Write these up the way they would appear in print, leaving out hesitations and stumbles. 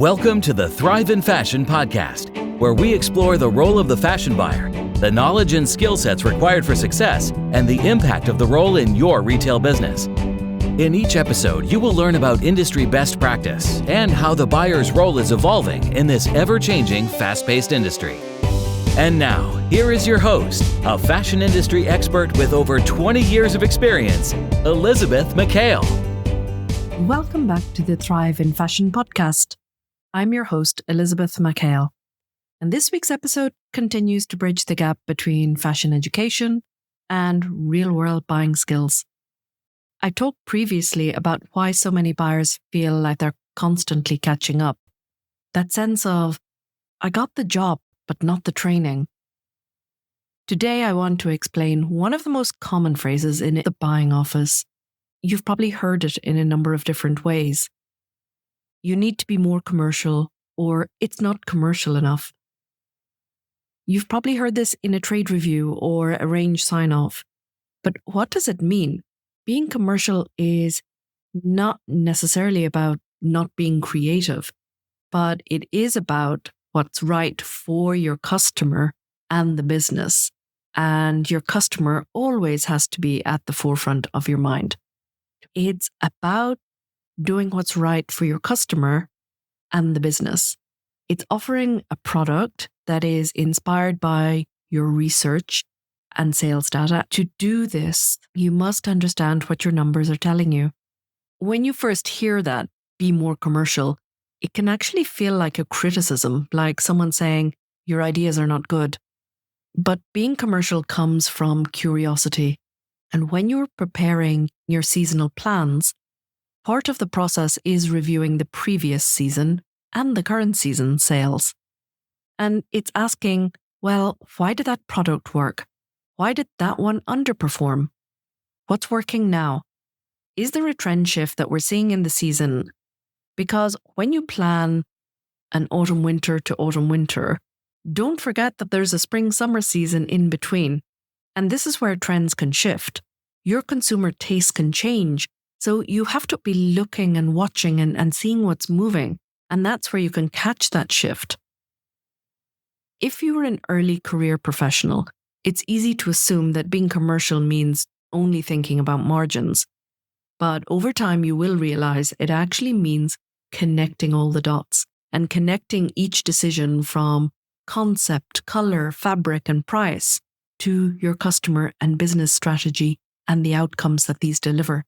Welcome to the Thrive in Fashion podcast, where we explore the role of the fashion buyer, the knowledge and skill sets required for success, and the impact of the role in your retail business. In each episode, you will learn about industry best practice and how the buyer's role is evolving in this ever-changing, fast-paced industry. And now, here is your host, a fashion industry expert with over 20 years of experience, Elisabeth McHale. Welcome back to the Thrive in Fashion podcast. I'm your host, Elisabeth McHale, and this week's episode continues to bridge the gap between fashion education and real-world buying skills. I talked previously about why so many buyers feel like they're constantly catching up. That sense of, I got the job, but not the training. Today, I want to explain one of the most common phrases in the buying office. You've probably heard it in a number of different ways. You need to be more commercial, or it's not commercial enough. You've probably heard this in a trade review or a range sign-off. But what does it mean? Being commercial is not necessarily about not being creative, but it is about what's right for your customer and the business. And your customer always has to be at the forefront of your mind. It's about doing what's right for your customer and the business. It's offering a product that is inspired by your research and sales data. To do this, you must understand what your numbers are telling you. When you first hear that, be more commercial, it can actually feel like a criticism, like someone saying, your ideas are not good. But being commercial comes from curiosity. And when you're preparing your seasonal plans, part of the process is reviewing the previous season and the current season sales. And it's asking, well, why did that product work? Why did that one underperform? What's working now? Is there a trend shift that we're seeing in the season? Because when you plan an autumn-winter to autumn-winter, don't forget that there's a spring-summer season in between. And this is where trends can shift. Your consumer tastes can change. So you have to be looking and watching and seeing what's moving. And that's where you can catch that shift. If you're an early career professional, it's easy to assume that being commercial means only thinking about margins. But over time, you will realize it actually means connecting all the dots and connecting each decision from concept, color, fabric, and price to your customer and business strategy and the outcomes that these deliver.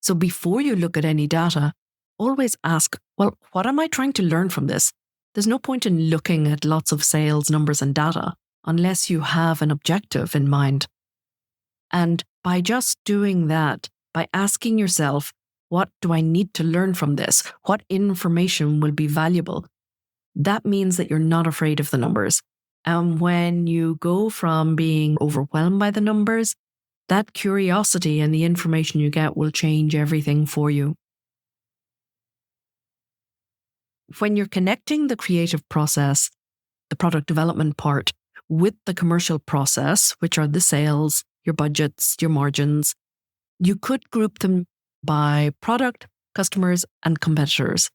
So before you look at any data, always ask, well, what am I trying to learn from this? There's no point in looking at lots of sales numbers and data unless you have an objective in mind. And by just doing that, by asking yourself, what do I need to learn from this? What information will be valuable? That means that you're not afraid of the numbers. And when you go from being overwhelmed by the numbers, that curiosity and the information you get will change everything for you. When you're connecting the creative process, the product development part, with the commercial process, which are the sales, your budgets, your margins, you could group them by product, customers, and competitors.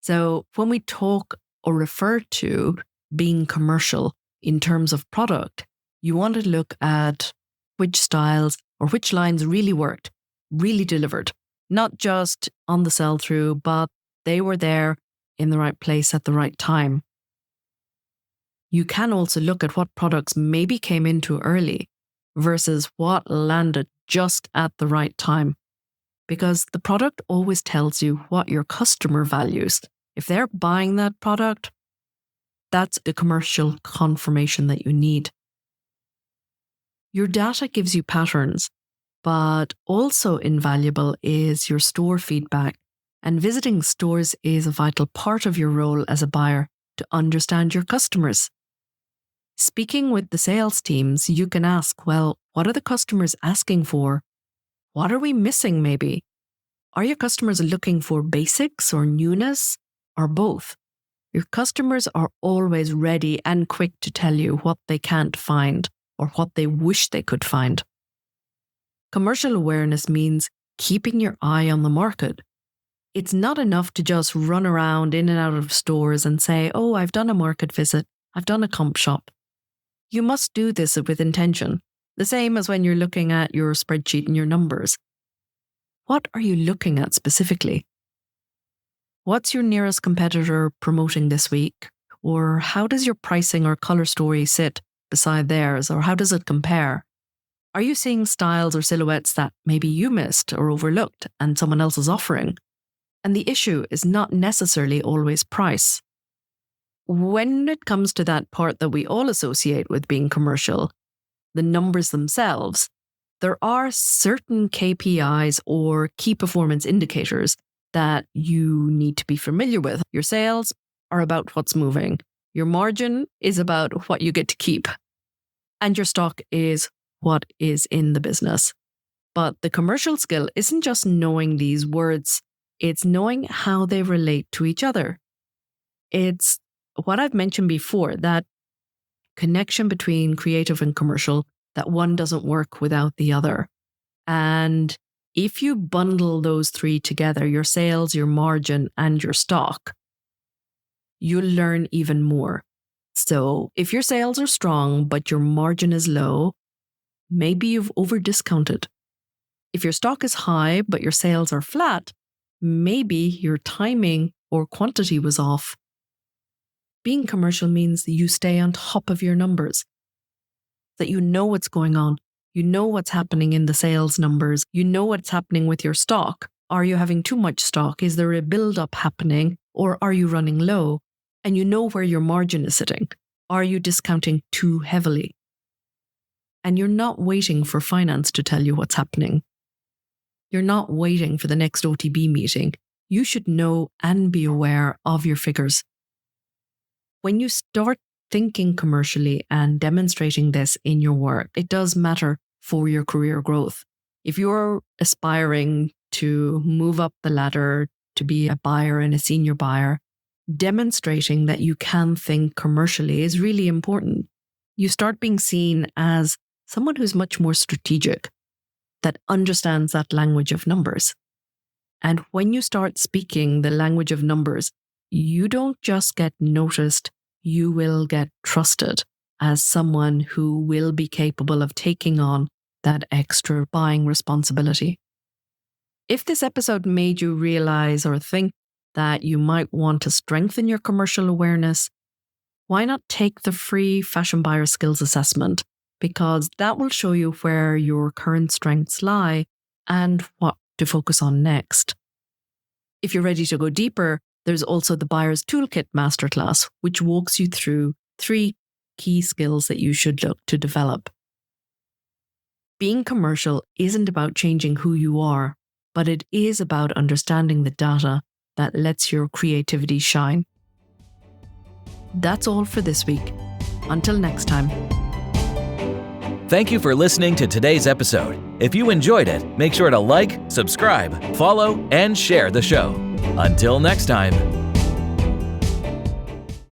So when we talk or refer to being commercial in terms of product, you want to look at which styles or which lines really worked, really delivered, not just on the sell-through, but they were there in the right place at the right time. You can also look at what products maybe came in too early versus what landed just at the right time. Because the product always tells you what your customer values. If they're buying that product, that's the commercial confirmation that you need. Your data gives you patterns, but also invaluable is your store feedback. And visiting stores is a vital part of your role as a buyer to understand your customers. Speaking with the sales teams, you can ask, well, what are the customers asking for? What are we missing maybe? Are your customers looking for basics or newness or both? Your customers are always ready and quick to tell you what they can't find or what they wish they could find. Commercial awareness means keeping your eye on the market. It's not enough to just run around in and out of stores and say, oh, I've done a market visit, I've done a comp shop. You must do this with intention, the same as when you're looking at your spreadsheet and your numbers. What are you looking at specifically? What's your nearest competitor promoting this week? Or how does your pricing or color story sit beside theirs? Or how does it compare? Are you seeing styles or silhouettes that maybe you missed or overlooked and someone else is offering? And the issue is not necessarily always price. When it comes to that part that we all associate with being commercial, the numbers themselves, there are certain KPIs or key performance indicators that you need to be familiar with. Your sales are about what's moving. Your margin is about what you get to keep. And your stock is what is in the business. But the commercial skill isn't just knowing these words, it's knowing how they relate to each other. It's what I've mentioned before, that connection between creative and commercial, that one doesn't work without the other. And if you bundle those three together, your sales, your margin, and your stock, you'll learn even more. So if your sales are strong, but your margin is low, maybe you've over-discounted. If your stock is high, but your sales are flat, maybe your timing or quantity was off. Being commercial means that you stay on top of your numbers, that you know what's going on. You know what's happening in the sales numbers. You know what's happening with your stock. Are you having too much stock? Is there a build-up happening? Or are you running low? And you know where your margin is sitting. Are you discounting too heavily? And you're not waiting for finance to tell you what's happening. You're not waiting for the next OTB meeting. You should know and be aware of your figures. When you start thinking commercially and demonstrating this in your work, it does matter for your career growth. If you're aspiring to move up the ladder to be a buyer and a senior buyer, demonstrating that you can think commercially is really important. You start being seen as someone who's much more strategic, that understands that language of numbers. And when you start speaking the language of numbers, you don't just get noticed, you will get trusted as someone who will be capable of taking on that extra buying responsibility. If this episode made you realize or think that you might want to strengthen your commercial awareness, why not take the free Fashion Buyer Skills Assessment? Because that will show you where your current strengths lie and what to focus on next. If you're ready to go deeper, there's also the Buyer's Toolkit Masterclass, which walks you through 3 key skills that you should look to develop. Being commercial isn't about changing who you are, but it is about understanding the data that lets your creativity shine. That's all for this week. Until next time. Thank you for listening to today's episode. If you enjoyed it, make sure to like, subscribe, follow, and share the show. Until next time.